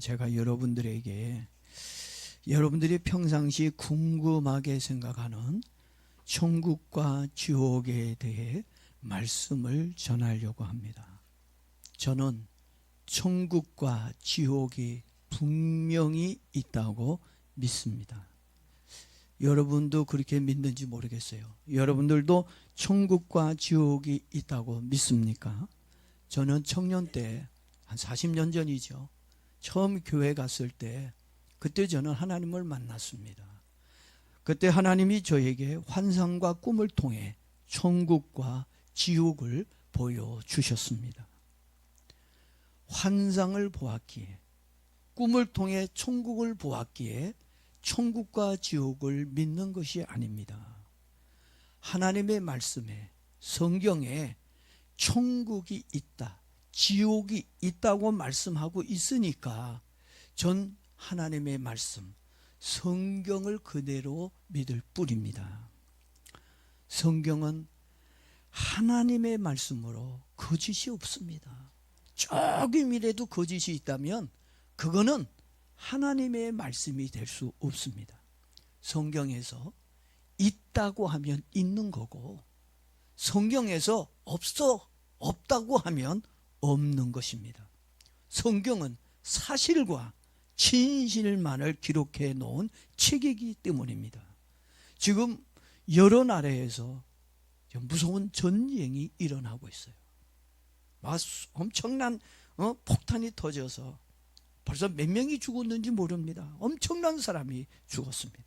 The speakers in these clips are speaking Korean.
제가 여러분들에게 여러분들이 평상시 궁금하게 생각하는 천국과 지옥에 대해 말씀을 전하려고 합니다. 저는 천국과 지옥이 분명히 있다고 믿습니다. 여러분도 그렇게 믿는지 모르겠어요. 여러분들도 천국과 지옥이 있다고 믿습니까? 저는 청년 때 한 40년 전이죠. 처음 교회 갔을 때 그때 저는 하나님을 만났습니다. 그때 하나님이 저에게 환상과 꿈을 통해 천국과 지옥을 보여주셨습니다. 환상을 보았기에, 꿈을 통해 천국을 보았기에 천국과 지옥을 믿는 것이 아닙니다. 하나님의 말씀에, 성경에 천국이 있다, 지옥이 있다고 말씀하고 있으니까 전 하나님의 말씀, 성경을 그대로 믿을 뿐입니다. 성경은 하나님의 말씀으로 거짓이 없습니다. 조금이라도 거짓이 있다면 그거는 하나님의 말씀이 될 수 없습니다. 성경에서 있다고 하면 있는 거고, 성경에서 없다고 하면 없는 것입니다. 성경은 사실과 진실만을 기록해 놓은 책이기 때문입니다. 지금 여러 나라에서 무서운 전쟁이 일어나고 있어요. 엄청난 폭탄이 터져서 벌써 몇 명이 죽었는지 모릅니다. 엄청난 사람이 죽었습니다.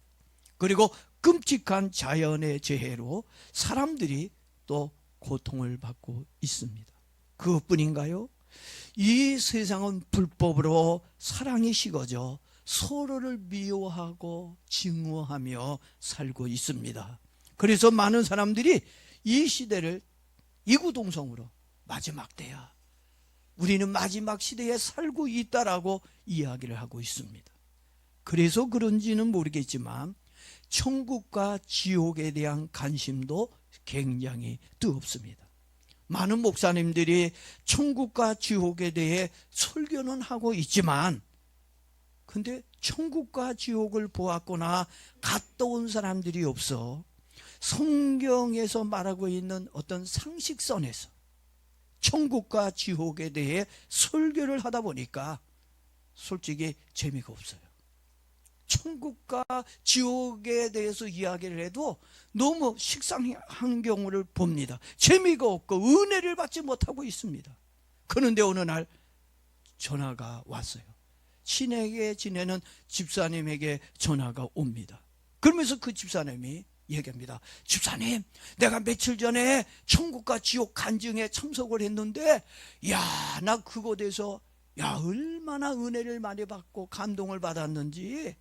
그리고 끔찍한 자연의 재해로 사람들이 또 고통을 받고 있습니다. 그것뿐인가요? 이 세상은 불법으로 사랑이 식어져 서로를 미워하고 증오하며 살고 있습니다. 그래서 많은 사람들이 이 시대를 이구동성으로 마지막 때야, 우리는 마지막 시대에 살고 있다라고 이야기를 하고 있습니다. 그래서 그런지는 모르겠지만 천국과 지옥에 대한 관심도 굉장히 뜨겁습니다. 많은 목사님들이 천국과 지옥에 대해 설교는 하고 있지만, 근데 천국과 지옥을 보았거나 갔다 온 사람들이 없어 성경에서 말하고 있는 어떤 상식선에서 천국과 지옥에 대해 설교를 하다 보니까 솔직히 재미가 없어요. 천국과 지옥에 대해서 이야기를 해도 너무 식상한 경우를 봅니다. 재미가 없고 은혜를 받지 못하고 있습니다. 그런데 어느 날 전화가 왔어요. 친하게 지내는 집사님에게 전화가 옵니다. 그러면서 그 집사님이 얘기합니다. 집사님, 내가 며칠 전에 천국과 지옥 간증에 참석을 했는데, 나 그곳에서 얼마나 은혜를 많이 받고 감동을 받았는지,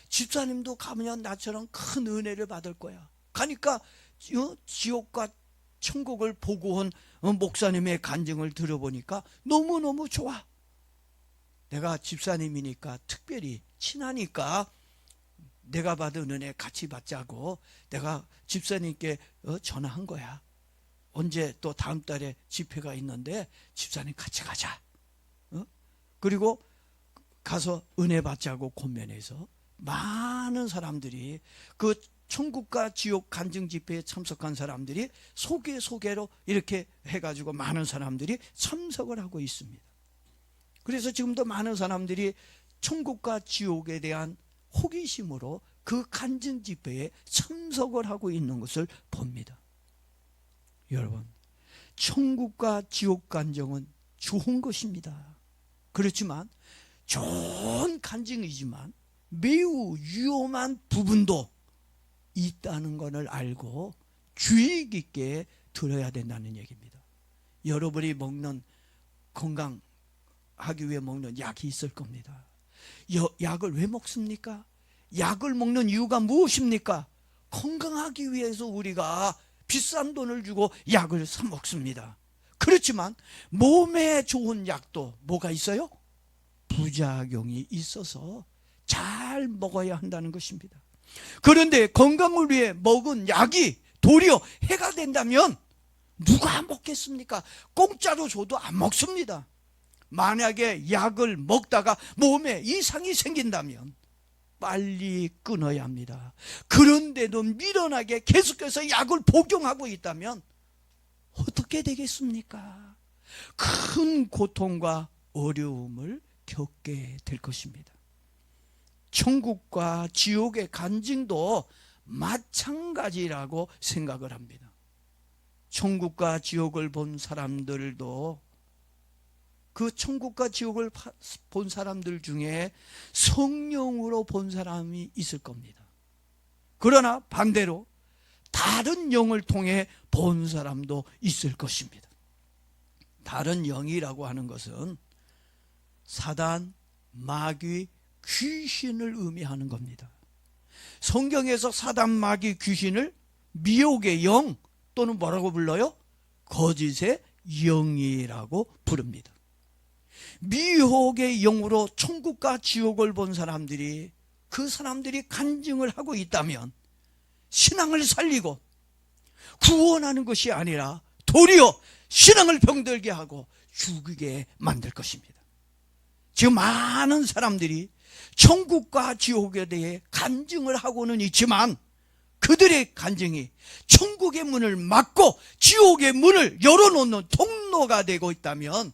집사님도 가면 나처럼 큰 은혜를 받을 거야. 가니까 지옥과 천국을 보고 온 목사님의 간증을 들어보니까 너무너무 좋아. 내가 집사님이니까 특별히 친하니까 내가 받은 은혜 같이 받자고 내가 집사님께 전화한 거야. 언제 또 다음 달에 집회가 있는데 집사님 같이 가자. 그리고 가서 은혜 받자고 권면해서 많은 사람들이, 그 천국과 지옥 간증 집회에 참석한 사람들이 소개로 이렇게 해가지고 많은 사람들이 참석을 하고 있습니다. 그래서 지금도 많은 사람들이 천국과 지옥에 대한 호기심으로 그 간증 집회에 참석을 하고 있는 것을 봅니다. 여러분, 천국과 지옥 간증은 좋은 것입니다. 그렇지만 좋은 간증이지만 매우 위험한 부분도 있다는 것을 알고 주의 깊게 들어야 된다는 얘기입니다. 여러분이 먹는, 건강하기 위해 먹는 약이 있을 겁니다. 약을 왜 먹습니까? 약을 먹는 이유가 무엇입니까? 건강하기 위해서 우리가 비싼 돈을 주고 약을 사 먹습니다. 그렇지만 몸에 좋은 약도 뭐가 있어요? 부작용이 있어서 잘 먹어야 한다는 것입니다. 그런데 건강을 위해 먹은 약이 도리어 해가 된다면 누가 먹겠습니까? 공짜로 줘도 안 먹습니다. 만약에 약을 먹다가 몸에 이상이 생긴다면 빨리 끊어야 합니다. 그런데도 미련하게 계속해서 약을 복용하고 있다면 어떻게 되겠습니까? 큰 고통과 어려움을 겪게 될 것입니다. 천국과 지옥의 간증도 마찬가지라고 생각을 합니다. 천국과 지옥을 본 사람들도 그 천국과 지옥을 본 사람들 중에 성령으로 본 사람이 있을 겁니다. 그러나 반대로 다른 영을 통해 본 사람도 있을 것입니다. 다른 영이라고 하는 것은 사단, 마귀, 귀신을 의미하는 겁니다. 성경에서 사단, 마귀, 귀신을 미혹의 영 또는 뭐라고 불러요? 거짓의 영이라고 부릅니다. 미혹의 영으로 천국과 지옥을 본 사람들이 그 사람들이 간증을 하고 있다면 신앙을 살리고 구원하는 것이 아니라 도리어 신앙을 병들게 하고 죽이게 만들 것입니다. 지금 많은 사람들이 천국과 지옥에 대해 간증을 하고는 있지만 그들의 간증이 천국의 문을 막고 지옥의 문을 열어놓는 통로가 되고 있다면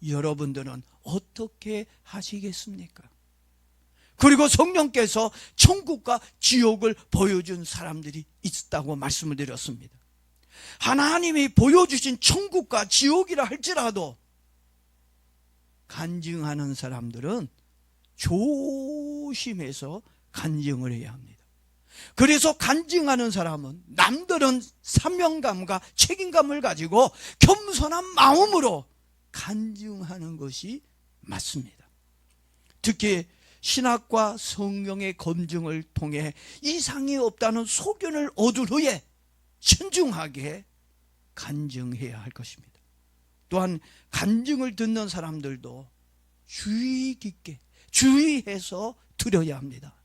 여러분들은 어떻게 하시겠습니까? 그리고 성령께서 천국과 지옥을 보여준 사람들이 있다고 말씀을 드렸습니다. 하나님이 보여주신 천국과 지옥이라 할지라도 간증하는 사람들은 조심해서 간증을 해야 합니다. 그래서 간증하는 사람은 남들은 사명감과 책임감을 가지고 겸손한 마음으로 간증하는 것이 맞습니다. 특히 신학과 성경의 검증을 통해 이상이 없다는 소견을 얻을 후에 신중하게 간증해야 할 것입니다. 또한 간증을 듣는 사람들도 주의 깊게 주의해서 들어야 합니다.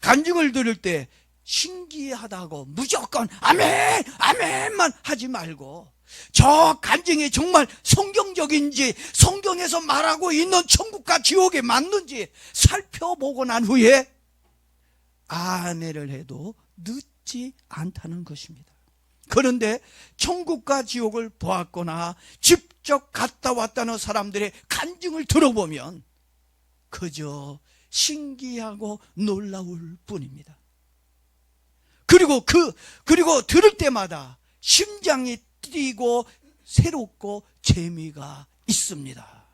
간증을 들을 때 신기하다고 무조건 아멘 아멘만 하지 말고 저 간증이 정말 성경적인지 성경에서 말하고 있는 천국과 지옥에 맞는지 살펴보고 난 후에 아멘을 해도 늦지 않다는 것입니다. 그런데 천국과 지옥을 보았거나 직접 갔다 왔다는 사람들의 간증을 들어보면 그저 신기하고 놀라울 뿐입니다. 그리고 들을 때마다 심장이 뛰고 새롭고 재미가 있습니다.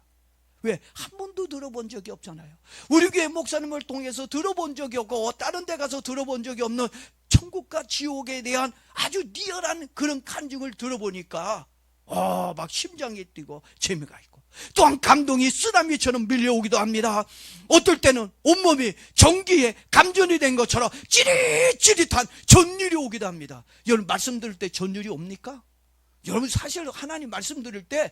왜? 한 번도 들어본 적이 없잖아요. 우리 교회 목사님을 통해서 들어본 적이 없고 다른 데 가서 들어본 적이 없는 천국과 지옥에 대한 아주 리얼한 그런 간증을 들어보니까 막 심장이 뛰고 재미가 있고 또한 감동이 쓰나미처럼 밀려오기도 합니다. 어떨 때는 온몸이 전기에 감전이 된 것처럼 찌릿찌릿한 전율이 오기도 합니다. 여러분 말씀 들을 때 전율이 옵니까? 여러분 사실 하나님 말씀 들을 때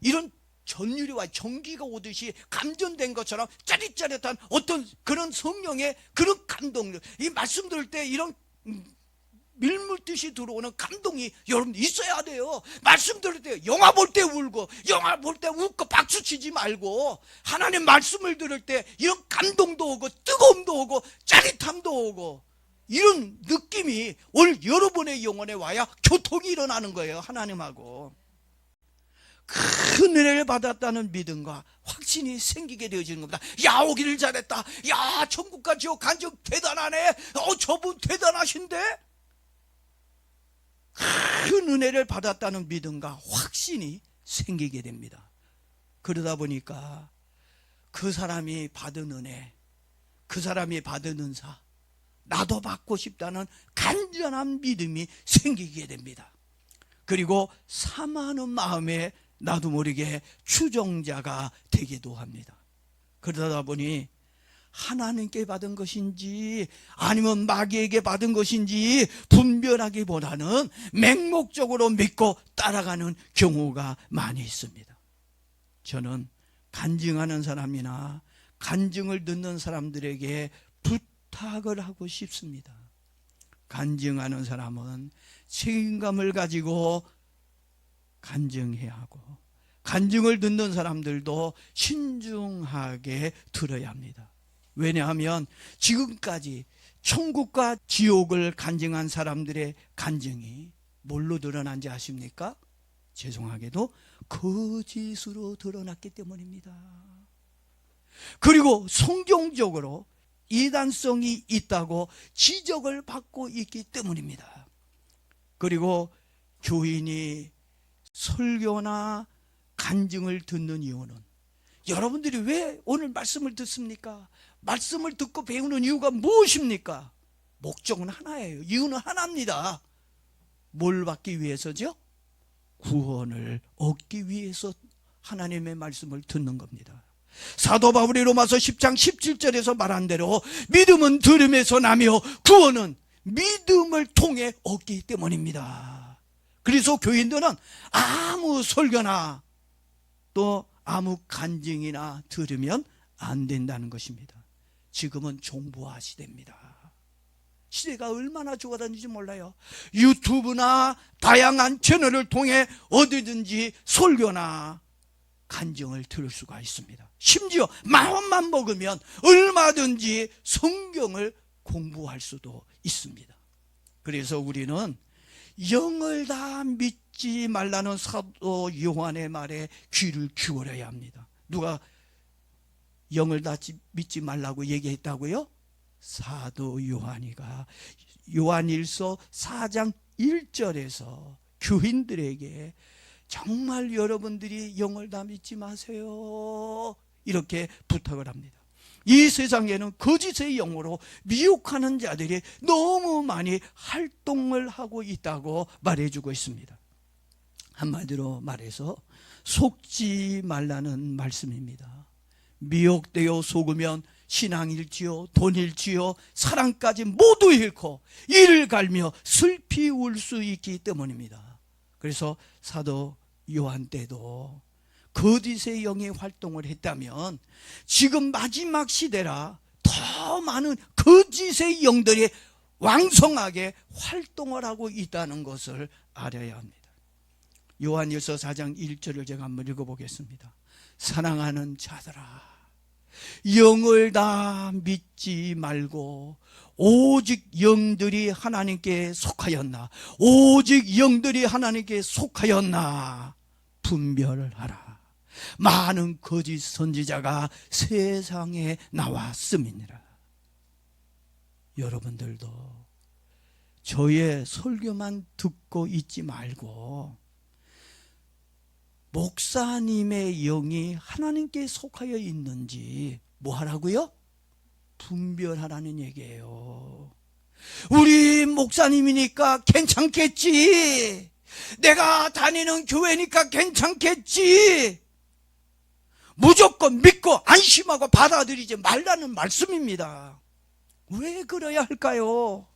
이런 전율이 와 전기가 오듯이 감전된 것처럼 짜릿짜릿한 어떤 그런 성령의 그런 감동, 이 말씀 들을 때 이런 밀물듯이 들어오는 감동이 여러분 있어야 돼요. 말씀 들을 때 영화 볼 때 울고 영화 볼 때 웃고 박수치지 말고 하나님 말씀을 들을 때 이런 감동도 오고 뜨거움도 오고 짜릿함도 오고 이런 느낌이 오늘 여러분의 영혼에 와야 교통이 일어나는 거예요. 하나님하고 큰 은혜를 받았다는 믿음과 확신이 생기게 되어지는 겁니다. 야 오기를 잘했다. 야 천국과 지옥 간증 대단하네. 저분 대단하신데? 큰 은혜를 받았다는 믿음과 확신이 생기게 됩니다. 그러다 보니까 그 사람이 받은 은혜, 그 사람이 받은 은사 나도 받고 싶다는 간절한 믿음이 생기게 됩니다. 그리고 사모하는 마음에 나도 모르게 추종자가 되기도 합니다. 그러다 보니 하나님께 받은 것인지 아니면 마귀에게 받은 것인지 분별하기보다는 맹목적으로 믿고 따라가는 경우가 많이 있습니다. 저는 간증하는 사람이나 간증을 듣는 사람들에게 부탁을 하고 싶습니다. 간증하는 사람은 책임감을 가지고 간증해야 하고 간증을 듣는 사람들도 신중하게 들어야 합니다. 왜냐하면 지금까지 천국과 지옥을 간증한 사람들의 간증이 뭘로 드러난지 아십니까? 죄송하게도 거짓으로 드러났기 때문입니다. 그리고 성경적으로 이단성이 있다고 지적을 받고 있기 때문입니다. 그리고 교인이 설교나 간증을 듣는 이유는, 여러분들이 왜 오늘 말씀을 듣습니까? 말씀을 듣고 배우는 이유가 무엇입니까? 목적은 하나예요. 이유는 하나입니다. 뭘 받기 위해서죠? 구원을 얻기 위해서 하나님의 말씀을 듣는 겁니다. 사도 바울이 로마서 10장 17절에서 말한 대로 믿음은 들음에서 나며 구원은 믿음을 통해 얻기 때문입니다. 그래서 교인들은 아무 설교나 또 아무 간증이나 들으면 안 된다는 것입니다. 지금은 정보화 시대입니다. 시대가 얼마나 좋아졌는지 몰라요. 유튜브나 다양한 채널을 통해 어디든지 설교나 간증을 들을 수가 있습니다. 심지어 마음만 먹으면 얼마든지 성경을 공부할 수도 있습니다. 그래서 우리는 영을 다 믿지 말라는 사도 요한의 말에 귀를 기울여야 합니다. 누가 영을 다 믿지 말라고 얘기했다고요? 사도 요한이가 요한일서 4장 1절에서 교인들에게 정말 여러분들이 영을 다 믿지 마세요, 이렇게 부탁을 합니다. 이 세상에는 거짓의 영으로 미혹하는 자들이 너무 많이 활동을 하고 있다고 말해주고 있습니다. 한마디로 말해서 속지 말라는 말씀입니다. 미혹되어 속으면 신앙 잃지요, 돈 잃지요, 사랑까지 모두 잃고 이를 갈며 슬피 울 수 있기 때문입니다. 그래서 사도 요한 때도 거짓의 영이 활동을 했다면 지금 마지막 시대라 더 많은 거짓의 영들이 왕성하게 활동을 하고 있다는 것을 알아야 합니다. 요한일서 4장 1절을 제가 한번 읽어보겠습니다. 사랑하는 자들아, 영을 다 믿지 말고 오직 영들이 하나님께 속하였나, 오직 영들이 하나님께 속하였나 분별하라. 많은 거짓 선지자가 세상에 나왔음이니라. 여러분들도 저의 설교만 듣고 있지 말고 목사님의 영이 하나님께 속하여 있는지 뭐 하라고요? 분별하라는 얘기예요. 우리 목사님이니까 괜찮겠지, 내가 다니는 교회니까 괜찮겠지, 무조건 믿고 안심하고 받아들이지 말라는 말씀입니다. 왜 그래야 할까요?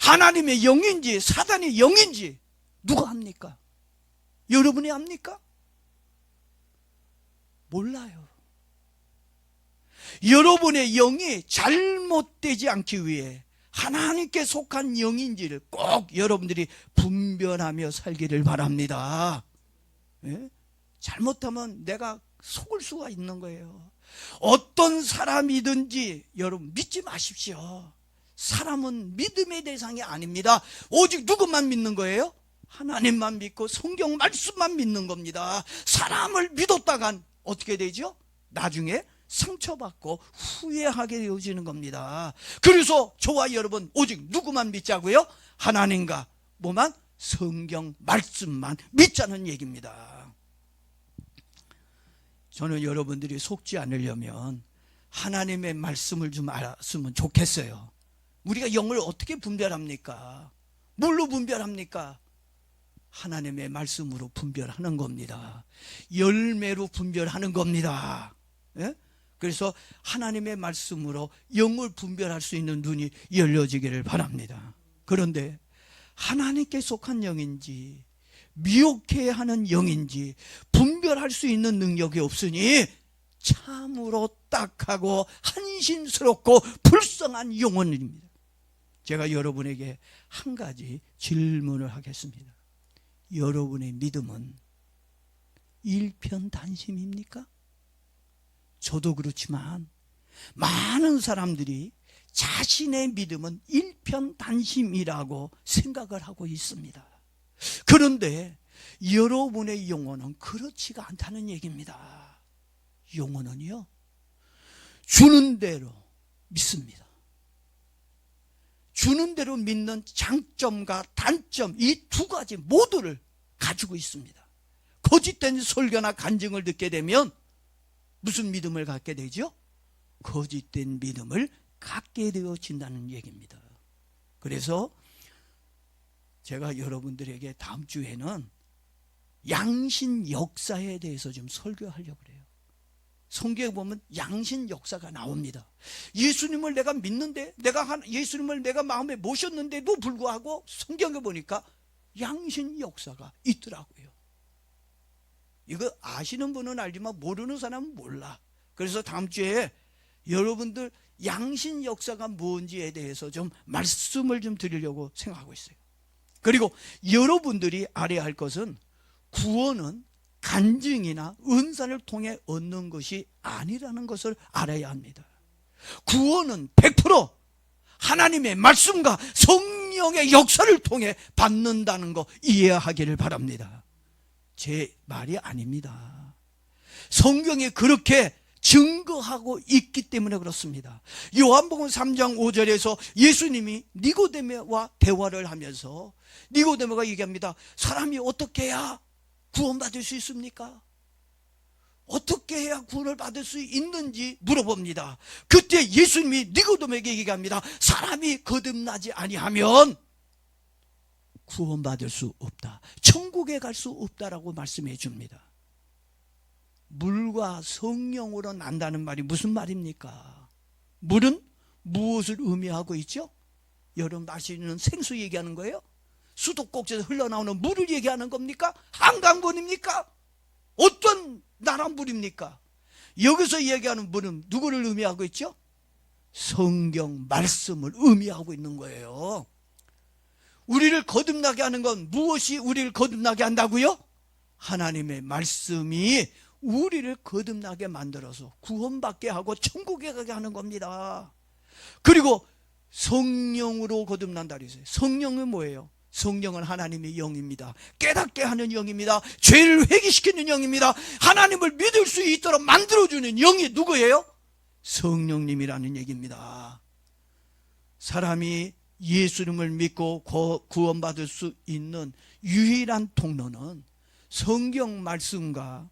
하나님의 영인지 사단의 영인지 누가 압니까? 여러분이 압니까? 몰라요. 여러분의 영이 잘못되지 않기 위해 하나님께 속한 영인지를 꼭 여러분들이 분별하며 살기를 바랍니다. 예? 잘못하면 내가 속을 수가 있는 거예요. 어떤 사람이든지 여러분 믿지 마십시오. 사람은 믿음의 대상이 아닙니다. 오직 누구만 믿는 거예요? 하나님만 믿고 성경 말씀만 믿는 겁니다. 사람을 믿었다간 어떻게 되죠? 나중에 상처받고 후회하게 되어지는 겁니다. 그래서 저와 여러분 오직 누구만 믿자고요? 하나님과 뭐만? 성경 말씀만 믿자는 얘기입니다. 저는 여러분들이 속지 않으려면 하나님의 말씀을 좀 알았으면 좋겠어요. 우리가 영을 어떻게 분별합니까? 뭘로 분별합니까? 하나님의 말씀으로 분별하는 겁니다. 열매로 분별하는 겁니다. 예? 그래서 하나님의 말씀으로 영을 분별할 수 있는 눈이 열려지기를 바랍니다. 그런데 하나님께 속한 영인지 미혹해 하는 영인지 분별할 수 있는 능력이 없으니 참으로 딱하고 한심스럽고 불쌍한 영혼입니다. 제가 여러분에게 한 가지 질문을 하겠습니다. 여러분의 믿음은 일편단심입니까? 저도 그렇지만 많은 사람들이 자신의 믿음은 일편단심이라고 생각을 하고 있습니다. 그런데 여러분의 영혼은 그렇지가 않다는 얘기입니다. 영혼은요, 주는 대로 믿습니다. 주는 대로 믿는 장점과 단점, 이 두 가지 모두를 가지고 있습니다. 거짓된 설교나 간증을 듣게 되면 무슨 믿음을 갖게 되죠? 거짓된 믿음을 갖게 되어진다는 얘기입니다. 그래서 제가 여러분들에게 다음 주에는 양신 역사에 대해서 좀 설교하려고 그래요. 성경에 보면 양신 역사가 나옵니다. 예수님을 내가 믿는데, 예수님을 내가 마음에 모셨는데도 불구하고 성경에 보니까 양신 역사가 있더라고요. 이거 아시는 분은 알지만 모르는 사람은 몰라. 그래서 다음 주에 여러분들 양신 역사가 뭔지에 대해서 좀 말씀을 좀 드리려고 생각하고 있어요. 그리고 여러분들이 알아야 할 것은 구원은 간증이나 은사를 통해 얻는 것이 아니라는 것을 알아야 합니다. 구원은 100% 하나님의 말씀과 성령의 역사를 통해 받는다는 거 이해하기를 바랍니다. 제 말이 아닙니다. 성경이 그렇게 증거하고 있기 때문에 그렇습니다. 요한복음 3장 5절에서 예수님이 니고데모와 대화를 하면서 니고데모가 얘기합니다. 사람이 어떻게 해야 구원받을 수 있습니까? 어떻게 해야 구원을 받을 수 있는지 물어봅니다. 그때 예수님이 니고데모에게 얘기합니다. 사람이 거듭나지 아니하면 구원받을 수 없다. 천국에 갈 수 없다라고 말씀해 줍니다. 물과 성령으로 난다는 말이 무슨 말입니까? 물은 무엇을 의미하고 있죠? 여러분 마시는 생수 얘기하는 거예요? 수도꼭지에서 흘러나오는 물을 얘기하는 겁니까? 한강물입니까? 어떤 나라 물입니까? 여기서 얘기하는 물은 누구를 의미하고 있죠? 성경 말씀을 의미하고 있는 거예요. 우리를 거듭나게 하는 건 무엇이 우리를 거듭나게 한다고요? 하나님의 말씀이 우리를 거듭나게 만들어서 구원받게 하고 천국에 가게 하는 겁니다. 그리고 성령으로 거듭난다 그랬어요. 성령은 뭐예요? 성령은 하나님의 영입니다. 깨닫게 하는 영입니다. 죄를 회개시키는 영입니다. 하나님을 믿을 수 있도록 만들어주는 영이 누구예요? 성령님이라는 얘기입니다. 사람이 예수님을 믿고 구원받을 수 있는 유일한 통로는 성경 말씀과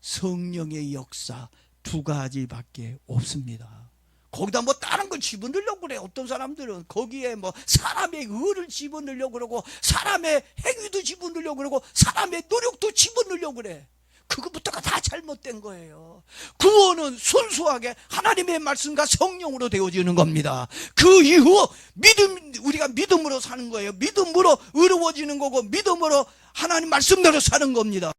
성령의 역사 두 가지밖에 없습니다. 거기다 뭐 다른 걸 집어넣으려고 그래. 어떤 사람들은 거기에 뭐 사람의 의를 집어넣으려고 그러고 사람의 행위도 집어넣으려고 그러고 사람의 노력도 집어넣으려고 그래. 그것부터가 다 잘못된 거예요. 구원은 순수하게 하나님의 말씀과 성령으로 되어지는 겁니다. 그 이후 우리가 믿음으로 사는 거예요. 믿음으로 의로워지는 거고 믿음으로 하나님 말씀대로 사는 겁니다.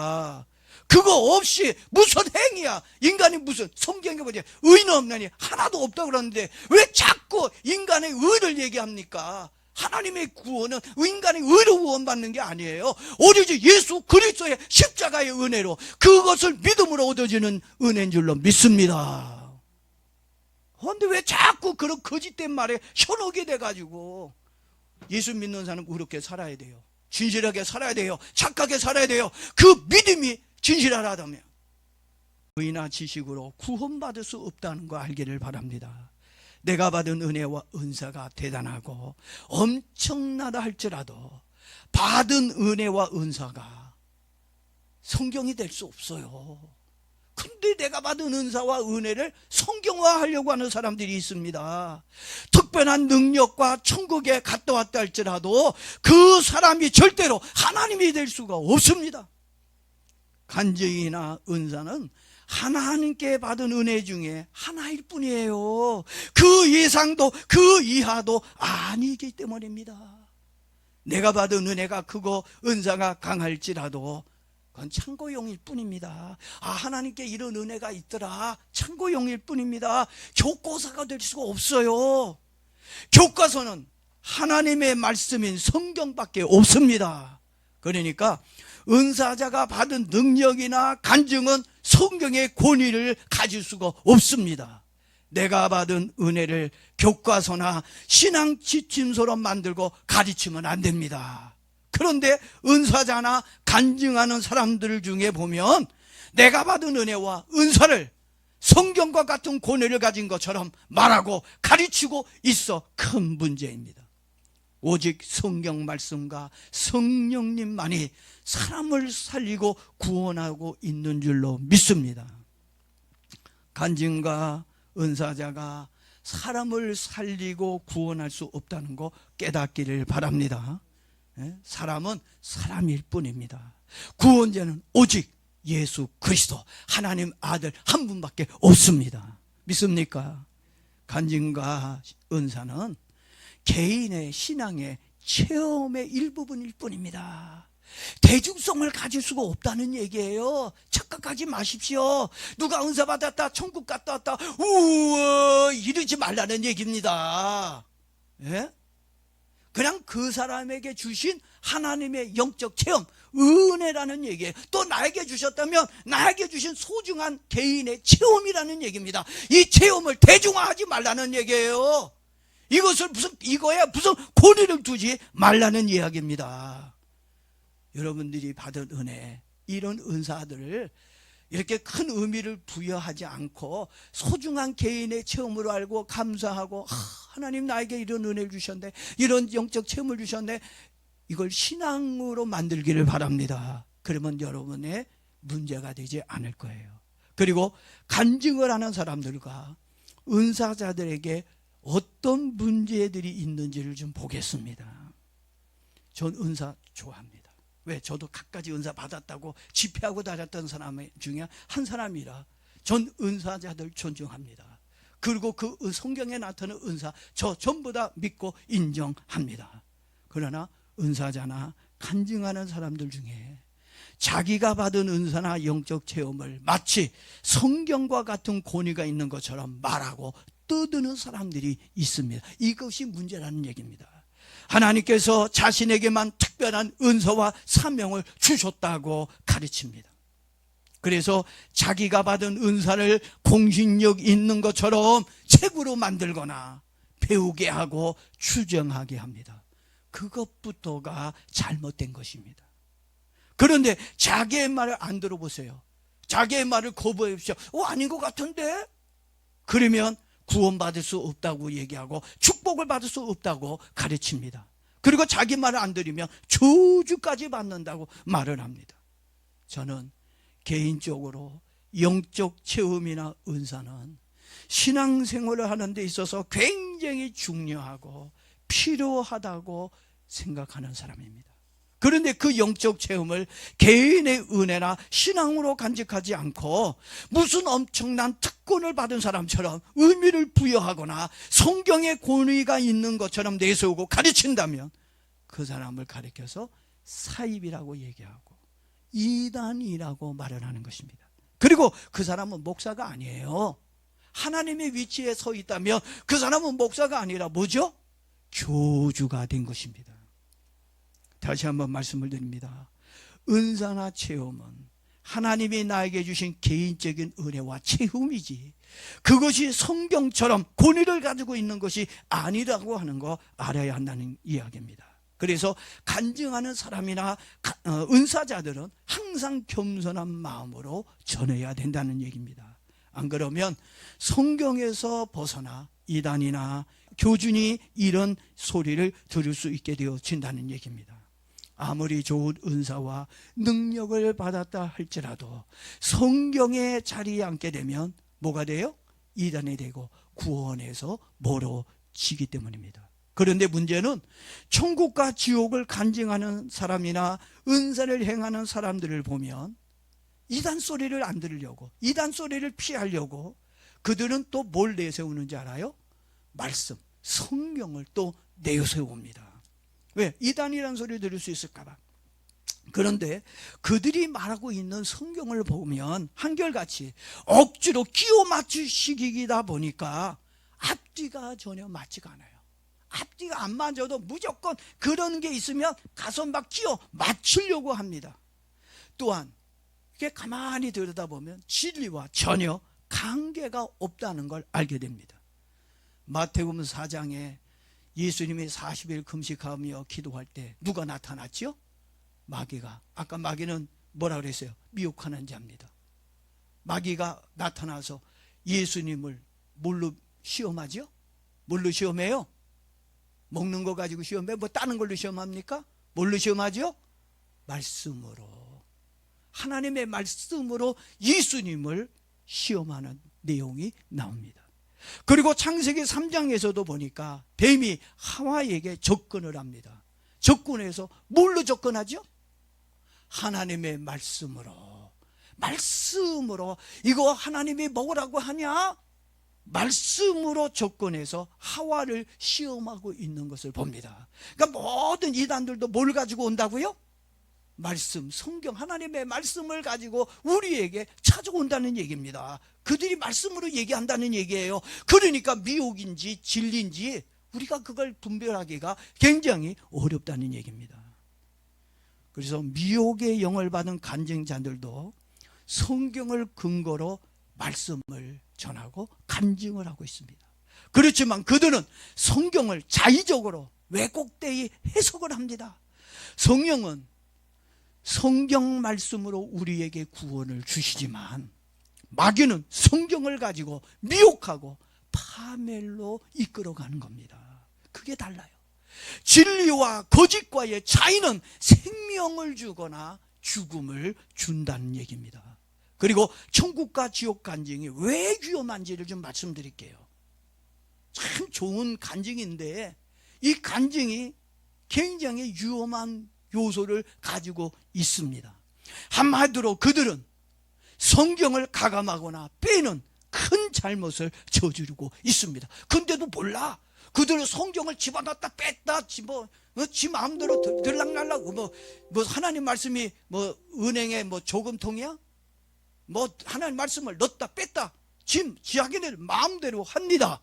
그거 없이 무슨 행위야? 인간이 무슨, 성경에 보자 의는 없나니 하나도 없다 그러는데 왜 자꾸 인간의 의를 얘기합니까? 하나님의 구원은 인간의 의로 구원받는 게 아니에요. 오로지 예수 그리스도의 십자가의 은혜로 그것을 믿음으로 얻어지는 은혜인 줄로 믿습니다. 그런데 왜 자꾸 그런 거짓된 말에 현혹이 돼가지고 예수 믿는 사람은 그렇게 살아야 돼요. 진실하게 살아야 돼요. 착하게 살아야 돼요. 그 믿음이 진실하다면 의나 지식으로 구원받을 수 없다는 거 알기를 바랍니다. 내가 받은 은혜와 은사가 대단하고 엄청나다 할지라도 받은 은혜와 은사가 성경이 될 수 없어요. 근데 내가 받은 은사와 은혜를 성경화하려고 하는 사람들이 있습니다. 특별한 능력과 천국에 갔다 왔다 할지라도 그 사람이 절대로 하나님이 될 수가 없습니다. 간증이나 은사는 하나님께 받은 은혜 중에 하나일 뿐이에요. 그 이상도 그 이하도 아니기 때문입니다. 내가 받은 은혜가 크고 은사가 강할지라도 그건 참고용일 뿐입니다. 하나님께 이런 은혜가 있더라, 참고용일 뿐입니다. 교과서가 될 수가 없어요. 교과서는 하나님의 말씀인 성경밖에 없습니다. 그러니까 은사자가 받은 능력이나 간증은 성경의 권위를 가질 수가 없습니다. 내가 받은 은혜를 교과서나 신앙 지침서로 만들고 가르치면 안 됩니다. 그런데 은사자나 간증하는 사람들 중에 보면 내가 받은 은혜와 은사를 성경과 같은 권위를 가진 것처럼 말하고 가르치고 있어 큰 문제입니다. 오직 성경 말씀과 성령님만이 사람을 살리고 구원하고 있는 줄로 믿습니다. 간증과 은사자가 사람을 살리고 구원할 수 없다는 거 깨닫기를 바랍니다. 사람은 사람일 뿐입니다. 구원자는 오직 예수 그리스도 하나님 아들 한 분밖에 없습니다. 믿습니까? 간증과 은사는 개인의 신앙의 체험의 일부분일 뿐입니다. 대중성을 가질 수가 없다는 얘기예요. 착각하지 마십시오. 누가 은사 받았다, 천국 갔다 왔다, 우와 이러지 말라는 얘기입니다. 예? 그냥 그 사람에게 주신 하나님의 영적 체험, 은혜라는 얘기예요. 또 나에게 주셨다면 나에게 주신 소중한 개인의 체험이라는 얘기입니다. 이 체험을 대중화하지 말라는 얘기예요. 이거에 무슨 권위를 두지 말라는 이야기입니다. 여러분들이 받은 은혜, 이런 은사들을 이렇게 큰 의미를 부여하지 않고 소중한 개인의 체험으로 알고 감사하고 하나님 나에게 이런 은혜를 주셨네, 이런 영적 체험을 주셨네, 이걸 신앙으로 만들기를 바랍니다. 그러면 여러분의 문제가 되지 않을 거예요. 그리고 간증을 하는 사람들과 은사자들에게 어떤 문제들이 있는지를 좀 보겠습니다. 전 은사 좋아합니다. 왜? 저도 갖가지 은사 받았다고 집회하고 다녔던 사람 중에 한 사람이라 전 은사자들 존중합니다. 그리고 그 성경에 나타나는 은사 저 전부 다 믿고 인정합니다. 그러나 은사자나 간증하는 사람들 중에 자기가 받은 은사나 영적 체험을 마치 성경과 같은 권위가 있는 것처럼 말하고 떠드는 사람들이 있습니다. 이것이 문제라는 얘기입니다. 하나님께서 자신에게만 특별한 은사와 사명을 주셨다고 가르칩니다. 그래서 자기가 받은 은사를 공신력 있는 것처럼 책으로 만들거나 배우게 하고 추정하게 합니다. 그것부터가 잘못된 것입니다. 그런데 자기의 말을 안 들어보세요. 자기의 말을 거부해 보십시오. 아닌 것 같은데? 그러면 구원받을 수 없다고 얘기하고 축복을 받을 수 없다고 가르칩니다. 그리고 자기 말을 안 들으면 저주까지 받는다고 말을 합니다. 저는 개인적으로 영적 체험이나 은사는 신앙생활을 하는 데 있어서 굉장히 중요하고 필요하다고 생각하는 사람입니다. 그런데 그 영적 체험을 개인의 은혜나 신앙으로 간직하지 않고 무슨 엄청난 특권을 받은 사람처럼 의미를 부여하거나 성경의 권위가 있는 것처럼 내세우고 가르친다면 그 사람을 가리켜서 사입이라고 얘기하고 이단이라고 말을 하는 것입니다. 그리고 그 사람은 목사가 아니에요. 하나님의 위치에 서 있다면 그 사람은 목사가 아니라 뭐죠? 교주가 된 것입니다. 다시 한번 말씀을 드립니다. 은사나 체험은 하나님이 나에게 주신 개인적인 은혜와 체험이지 그것이 성경처럼 권위를 가지고 있는 것이 아니라고 하는 거 알아야 한다는 이야기입니다. 그래서 간증하는 사람이나 은사자들은 항상 겸손한 마음으로 전해야 된다는 얘기입니다. 안 그러면 성경에서 벗어나 이단이나 교준이 이런 소리를 들을 수 있게 되어진다는 얘기입니다. 아무리 좋은 은사와 능력을 받았다 할지라도 성경의 자리에 앉게 되면 뭐가 돼요? 이단이 되고 구원에서 멀어지기 때문입니다. 그런데 문제는 천국과 지옥을 간증하는 사람이나 은사를 행하는 사람들을 보면 이단 소리를 안 들으려고, 이단 소리를 피하려고 그들은 또 뭘 내세우는지 알아요? 말씀, 성경을 또 내세웁니다. 왜? 이단이라는 소리를 들을 수 있을까 봐. 그런데 그들이 말하고 있는 성경을 보면 한결같이 억지로 끼워 맞추시기다 보니까 앞뒤가 전혀 맞지가 않아요. 앞뒤가 안 맞아도 무조건 그런 게 있으면 가서 막 끼워 맞추려고 합니다. 또한 이렇게 가만히 들여다보면 진리와 전혀 관계가 없다는 걸 알게 됩니다. 마태복음 4장에 예수님이 40일 금식하며 기도할 때 누가 나타났죠? 마귀가. 아까 마귀는 뭐라 그랬어요? 미혹하는 자입니다. 마귀가 나타나서 예수님을 뭘로 시험하죠? 뭘로 시험해요? 먹는 거 가지고 시험해? 뭐 다른 걸로 시험합니까? 뭘로 시험하죠? 말씀으로. 하나님의 말씀으로 예수님을 시험하는 내용이 나옵니다. 그리고 창세기 3장에서도 보니까 뱀이 하와에게 접근을 합니다. 접근해서 뭘로 접근하죠? 하나님의 말씀으로. 말씀으로. 이거 하나님이 먹으라고 하냐? 말씀으로 접근해서 하와를 시험하고 있는 것을 봅니다. 그러니까 모든 이단들도 뭘 가지고 온다고요? 말씀, 성경, 하나님의 말씀을 가지고 우리에게 찾아온다는 얘기입니다. 그들이 말씀으로 얘기한다는 얘기예요. 그러니까 미혹인지 진리인지 우리가 그걸 분별하기가 굉장히 어렵다는 얘기입니다. 그래서 미혹의 영을 받은 간증자들도 성경을 근거로 말씀을 전하고 간증을 하고 있습니다. 그렇지만 그들은 성경을 자의적으로 왜곡되이 해석을 합니다. 성령은 성경 말씀으로 우리에게 구원을 주시지만 마귀는 성경을 가지고 미혹하고 파멸로 이끌어가는 겁니다. 그게 달라요. 진리와 거짓과의 차이는 생명을 주거나 죽음을 준다는 얘기입니다. 그리고 천국과 지옥 간증이 왜 위험한지를 좀 말씀드릴게요. 참 좋은 간증인데 이 간증이 굉장히 위험한 요소를 가지고 있습니다. 한마디로 그들은 성경을 가감하거나 빼는 큰 잘못을 저지르고 있습니다. 근데도 몰라. 그들은 성경을 집어넣었다 뺐다 지 마음대로 들락날락 뭐 하나님 말씀이 뭐 은행에 뭐 조금통이야? 뭐 하나님 말씀을 넣었다 뺐다 자기들 마음대로 합니다.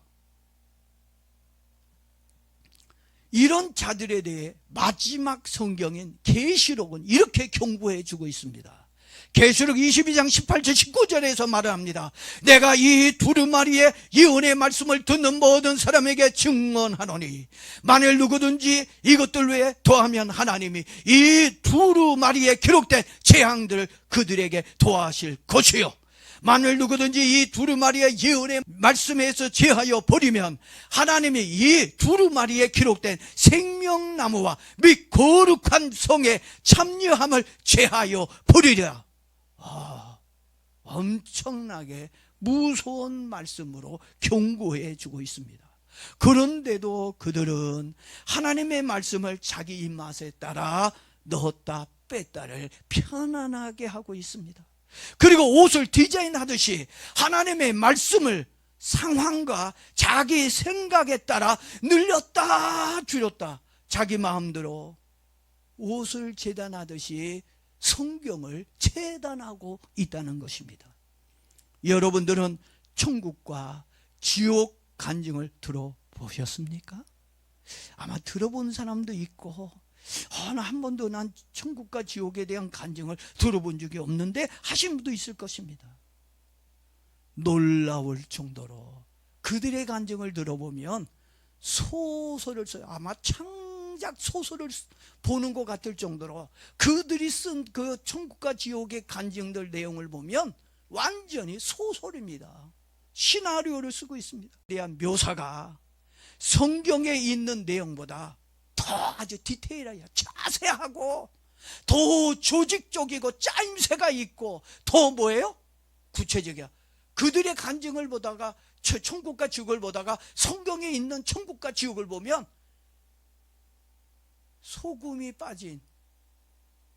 이런 자들에 대해 마지막 성경인 계시록은 이렇게 경고해 주고 있습니다. 계시록 22장 18절 19절에서 말합니다. 내가 이 두루마리의 예언의 말씀을 듣는 모든 사람에게 증언하노니 만일 누구든지 이것들 외에 더하면 하나님이 이 두루마리에 기록된 재앙들을 그들에게 도하실 것이요 만일 누구든지 이 두루마리의 예언의 말씀에서 제하여 버리면 하나님이 이 두루마리에 기록된 생명나무와 및 거룩한 성의 참여함을 제하여 버리리라. 엄청나게 무서운 말씀으로 경고해 주고 있습니다. 그런데도 그들은 하나님의 말씀을 자기 입맛에 따라 넣었다 뺐다를 편안하게 하고 있습니다. 그리고 옷을 디자인하듯이 하나님의 말씀을 상황과 자기 생각에 따라 늘렸다 줄였다 자기 마음대로 옷을 재단하듯이 성경을 재단하고 있다는 것입니다. 여러분들은 천국과 지옥 간증을 들어보셨습니까? 아마 들어본 사람도 있고 나 한 번도 난 천국과 지옥에 대한 간증을 들어본 적이 없는데 하신 분도 있을 것입니다. 놀라울 정도로 그들의 간증을 들어보면 소설을 써요. 아마 창작 소설을 보는 것 같을 정도로 그들이 쓴 그 천국과 지옥의 간증들 내용을 보면 완전히 소설입니다. 시나리오를 쓰고 있습니다. 대한 묘사가 성경에 있는 내용보다 더 아주 디테일하고 자세하고 더 조직적이고 짜임새가 있고 더 뭐예요? 구체적이야. 그들의 간증을 보다가 천국과 지옥을 보다가 성경에 있는 천국과 지옥을 보면 소금이 빠진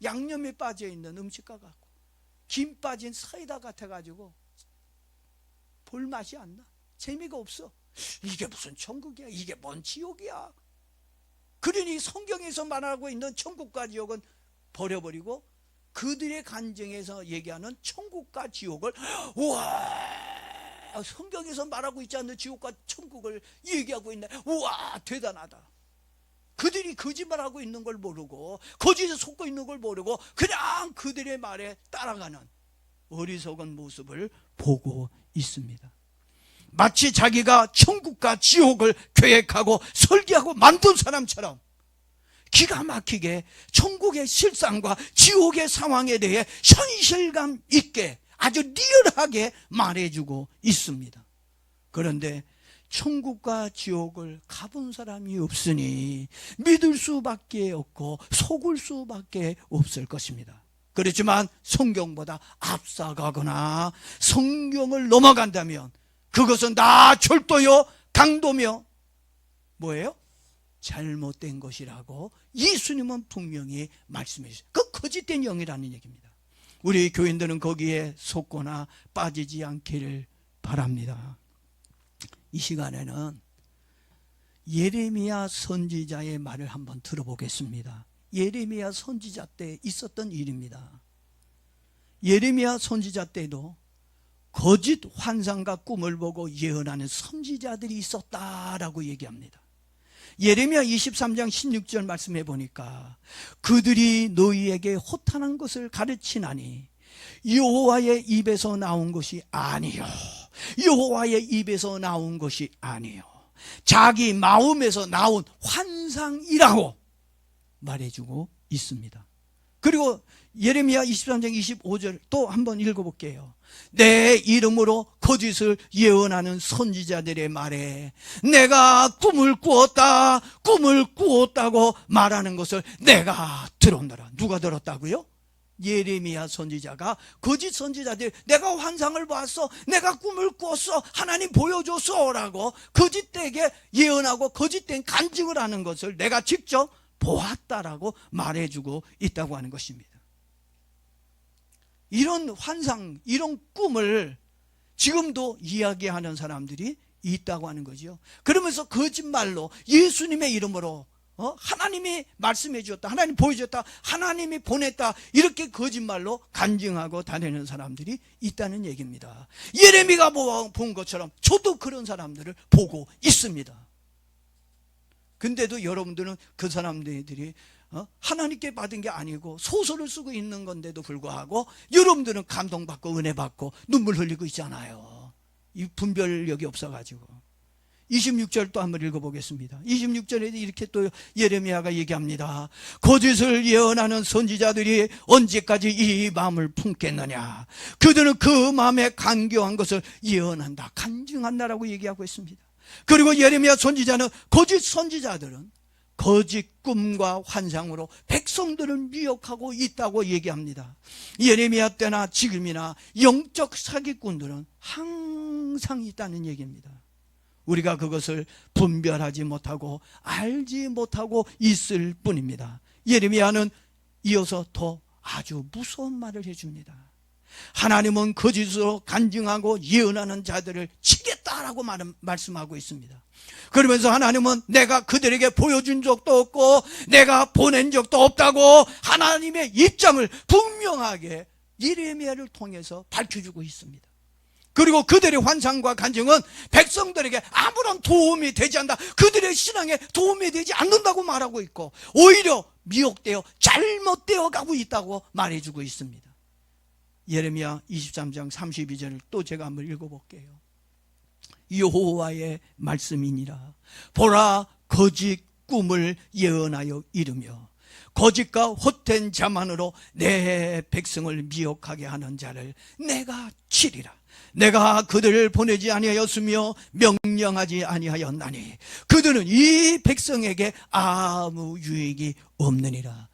양념이 빠져있는 음식과 같고 김 빠진 사이다 같아가지고 볼맛이 안 나. 재미가 없어. 이게 무슨 천국이야? 이게 뭔 지옥이야? 그러니 성경에서 말하고 있는 천국과 지옥은 버려버리고 그들의 간증에서 얘기하는 천국과 지옥을 우와 성경에서 말하고 있지 않는 지옥과 천국을 얘기하고 있네. 우와 대단하다. 그들이 거짓말하고 있는 걸 모르고 거짓에 속고 있는 걸 모르고 그냥 그들의 말에 따라가는 어리석은 모습을 보고 있습니다. 마치 자기가 천국과 지옥을 계획하고 설계하고 만든 사람처럼 기가 막히게 천국의 실상과 지옥의 상황에 대해 현실감 있게 아주 리얼하게 말해주고 있습니다. 그런데 천국과 지옥을 가본 사람이 없으니 믿을 수밖에 없고 속을 수밖에 없을 것입니다. 그렇지만 성경보다 앞서가거나 성경을 넘어간다면 그것은 다 절도요 강도며 뭐예요? 잘못된 것이라고 예수님은 분명히 말씀해 주셨어요. 그 거짓된 영이라는 얘기입니다. 우리 교인들은 거기에 속거나 빠지지 않기를 바랍니다. 이 시간에는 예레미야 선지자의 말을 한번 들어보겠습니다. 예레미야 선지자 때 있었던 일입니다. 예레미야 선지자 때도 거짓 환상과 꿈을 보고 예언하는 선지자들이 있었다라고 얘기합니다. 예레미야 23장 16절 말씀해 보니까 그들이 너희에게 호탄한 것을 가르치나니 여호와의 입에서 나온 것이 아니요 여호와의 입에서 나온 것이 아니요 자기 마음에서 나온 환상이라고 말해주고 있습니다. 그리고 예레미야 23장 25절 또 한번 읽어볼게요. 내 이름으로 거짓을 예언하는 선지자들의 말에 내가 꿈을 꾸었다고 말하는 것을 내가 들었노라. 누가 들었다고요? 예레미야 선지자가 거짓 선지자들 내가 환상을 봤어, 내가 꿈을 꿨어, 하나님 보여줬어 라고 거짓되게 예언하고 거짓된 간증을 하는 것을 내가 직접 보았다라고 말해주고 있다고 하는 것입니다. 이런 환상, 이런 꿈을 지금도 이야기하는 사람들이 있다고 하는 거죠. 그러면서 거짓말로 예수님의 이름으로 하나님이 말씀해 주었다, 하나님 보여줬다, 하나님이 보냈다 이렇게 거짓말로 간증하고 다니는 사람들이 있다는 얘기입니다. 예레미야가 본 것처럼 저도 그런 사람들을 보고 있습니다. 근데도 여러분들은 그 사람들이 하나님께 받은 게 아니고 소설을 쓰고 있는 건데도 불구하고 여러분들은 감동받고 은혜받고 눈물 흘리고 있잖아요. 이 분별력이 없어가지고. 26절 또 한번 읽어보겠습니다. 26절에 이렇게 또 예레미야가 얘기합니다. 거짓을 예언하는 선지자들이 언제까지 이 마음을 품겠느냐. 그들은 그 마음에 간교한 것을 예언한다, 간증한다라고 얘기하고 있습니다. 그리고 예레미야 선지자는 거짓 선지자들은 거짓 꿈과 환상으로 백성들을 미혹하고 있다고 얘기합니다. 예레미야 때나 지금이나 영적 사기꾼들은 항상 있다는 얘기입니다. 우리가 그것을 분별하지 못하고 알지 못하고 있을 뿐입니다. 예레미야는 이어서 더 아주 무서운 말을 해줍니다. 하나님은 거짓으로 간증하고 예언하는 자들을 치겠다라고 말씀하고 있습니다. 그러면서 하나님은 내가 그들에게 보여준 적도 없고 내가 보낸 적도 없다고 하나님의 입장을 분명하게 예레미야를 통해서 밝혀주고 있습니다. 그리고 그들의 환상과 간증은 백성들에게 아무런 도움이 되지 않는다, 그들의 신앙에 도움이 되지 않는다고 말하고 있고 오히려 미혹되어 잘못되어 가고 있다고 말해주고 있습니다. 예레미야 23장 32절을 또 제가 한번 읽어볼게요. 여호와의 말씀이니라. 보라, 거짓 꿈을 예언하여 이르며 거짓과 헛된 자만으로 내 백성을 미혹하게 하는 자를 내가 치리라. 내가 그들을 보내지 아니하였으며 명령하지 아니하였나니 그들은 이 백성에게 아무 유익이 없느니라.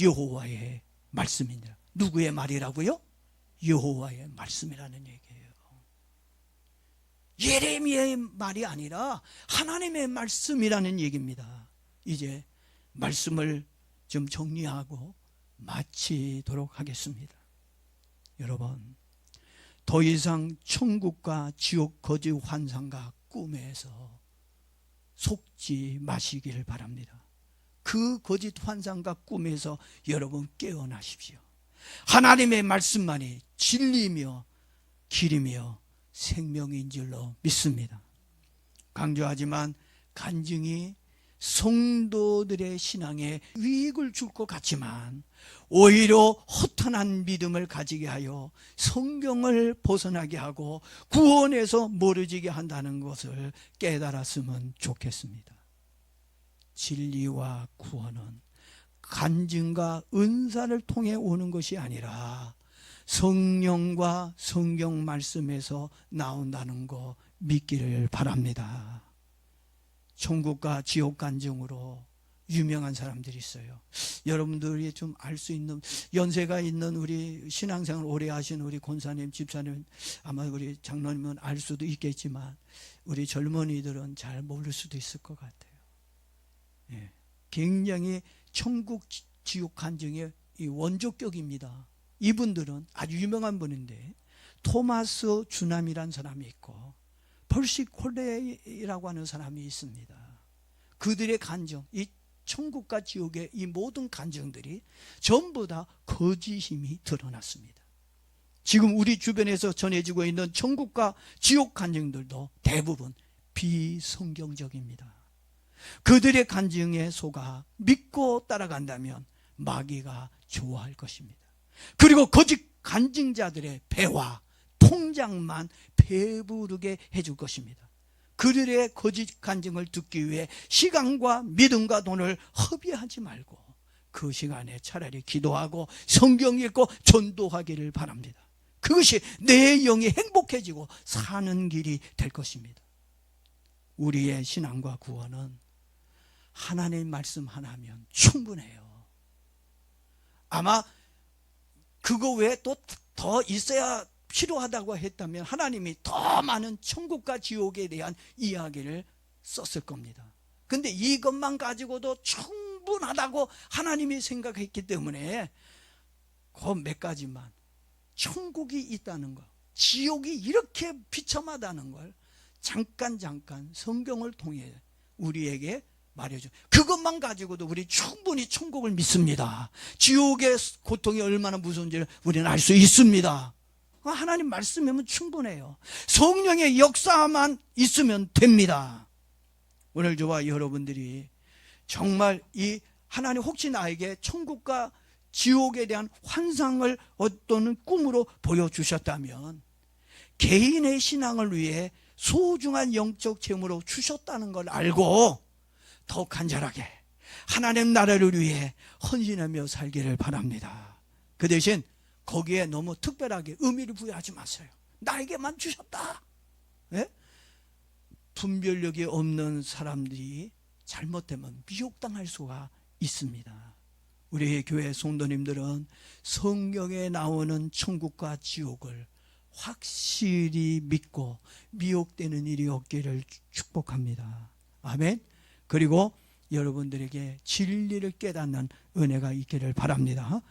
여호와의 말씀이니라. 누구의 말이라고요? 여호와의 말씀이라는 얘기예요. 예레미야의 말이 아니라 하나님의 말씀이라는 얘기입니다. 이제 말씀을 좀 정리하고 마치도록 하겠습니다. 여러분, 더 이상 천국과 지옥 거짓 환상과 꿈에서 속지 마시길 바랍니다. 그 거짓 환상과 꿈에서 여러분 깨어나십시오. 하나님의 말씀만이 진리며 길이며 생명인 줄로 믿습니다. 강조하지만 간증이 성도들의 신앙에 유익을 줄 것 같지만 오히려 허탄한 믿음을 가지게 하여 성경을 벗어나게 하고 구원에서 멀어지게 한다는 것을 깨달았으면 좋겠습니다. 진리와 구원은 간증과 은사를 통해 오는 것이 아니라 성령과 성경 말씀에서 나온다는 거 믿기를 바랍니다. 천국과 지옥 간증으로 유명한 사람들이 있어요. 여러분들이 좀 알 수 있는, 연세가 있는 우리 신앙생활 오래 하신 우리 권사님, 집사님, 아마 우리 장로님은 알 수도 있겠지만 우리 젊은이들은 잘 모를 수도 있을 것 같아요. 예. 굉장히 천국 지옥 간증의 이 원조격입니다. 이분들은 아주 유명한 분인데 토마스 주남이라는 사람이 있고 펄시 콜레이라고 하는 사람이 있습니다. 그들의 간증, 이 천국과 지옥의 이 모든 간증들이 전부 다 거짓임이 드러났습니다. 지금 우리 주변에서 전해지고 있는 천국과 지옥 간증들도 대부분 비성경적입니다. 그들의 간증에 속아 믿고 따라간다면 마귀가 좋아할 것입니다. 그리고 거짓 간증자들의 배와 통장만 배부르게 해줄 것입니다. 그들의 거짓 간증을 듣기 위해 시간과 믿음과 돈을 허비하지 말고 그 시간에 차라리 기도하고 성경 읽고 전도하기를 바랍니다. 그것이 내 영이 행복해지고 사는 길이 될 것입니다. 우리의 신앙과 구원은 하나님 말씀 하나면 충분해요. 아마 그거 외에 또 더 있어야 필요하다고 했다면 하나님이 더 많은 천국과 지옥에 대한 이야기를 썼을 겁니다. 근데 이것만 가지고도 충분하다고 하나님이 생각했기 때문에 그 몇 가지만, 천국이 있다는 것, 지옥이 이렇게 비참하다는 걸 잠깐 성경을 통해 우리에게 말해줘. 그것만 가지고도 우리 충분히 천국을 믿습니다. 지옥의 고통이 얼마나 무서운지를 우리는 알 수 있습니다. 하나님 말씀이면 충분해요. 성령의 역사만 있으면 됩니다. 오늘 저와 여러분들이 정말 이 하나님 혹시 나에게 천국과 지옥에 대한 환상을 어떤 꿈으로 보여주셨다면 개인의 신앙을 위해 소중한 영적 재물로 주셨다는 걸 알고 더욱 간절하게 하나님 나라를 위해 헌신하며 살기를 바랍니다. 그 대신 거기에 너무 특별하게 의미를 부여하지 마세요. 나에게만 주셨다. 예? 분별력이 없는 사람들이 잘못되면 미혹당할 수가 있습니다. 우리 교회 성도님들은 성경에 나오는 천국과 지옥을 확실히 믿고 미혹되는 일이 없기를 축복합니다. 아멘. 그리고 여러분들에게 진리를 깨닫는 은혜가 있기를 바랍니다.